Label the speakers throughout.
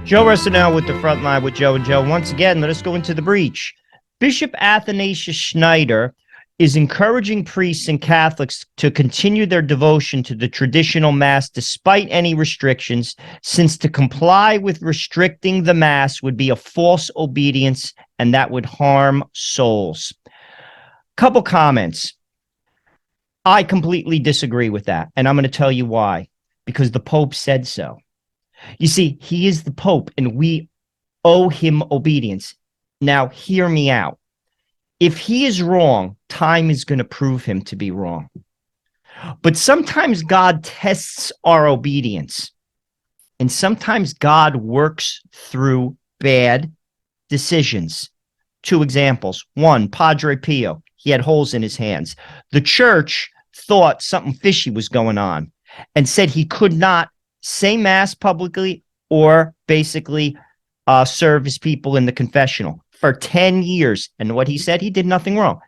Speaker 1: Joe Russell now with the front line with Joe and Joe. Once again, let us go into the breach. Bishop Athanasius Schneider is encouraging priests and Catholics to continue their devotion to the traditional Mass despite any restrictions, since to comply with restricting the Mass would be a false obedience and that would harm souls. Couple comments. I completely disagree with that, and I'm going to tell you why. Because the Pope said so. You see, he is the Pope, and we owe him obedience. Now, hear me out. If he is wrong, time is going to prove him to be wrong. But sometimes God tests our obedience, and sometimes God works through bad decisions. Two examples. One, Padre Pio. He had holes in his hands. The church thought something fishy was going on and said he could not say Mass publicly or basically serve his people in the confessional for 10 years. And what he said, he did nothing wrong.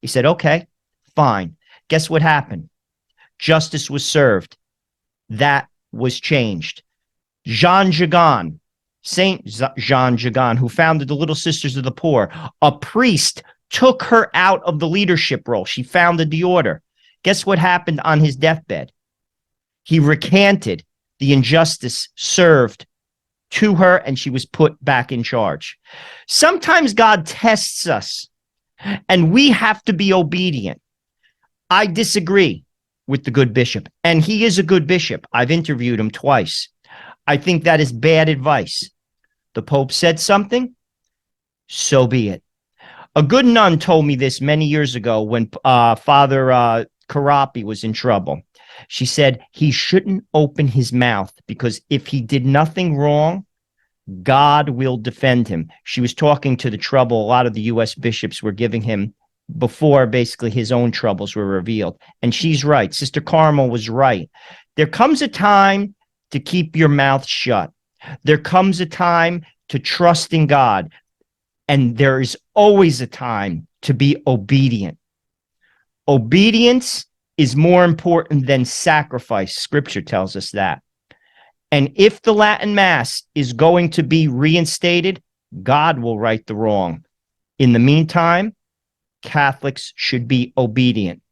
Speaker 1: He said, okay, fine. Guess what happened? Justice was served. That was changed. Jean Jagan, Saint Jean Jagan, who founded the Little Sisters of the Poor, a priest took her out of the leadership role. She founded the order. Guess what happened on his deathbed? He recanted the injustice served to her, and she was put back in charge. Sometimes God tests us, and we have to be obedient. I disagree with the good bishop, and he is a good bishop. I've interviewed him twice. I think that is bad advice. The Pope said something, so be it. A good nun told me this many years ago when Father Karapi was in trouble. She said he shouldn't open his mouth because if he did nothing wrong, God will defend him. She was talking to the trouble a lot of the U.S. bishops were giving him before basically his own troubles were revealed. And she's right. Sister Carmel was right. There comes a time to keep your mouth shut. There comes a time to trust in God. And there is always a time to be obedient. Obedience is more important than sacrifice. Scripture tells us that. And if the Latin Mass is going to be reinstated, God will right the wrong. In the meantime, Catholics should be obedient.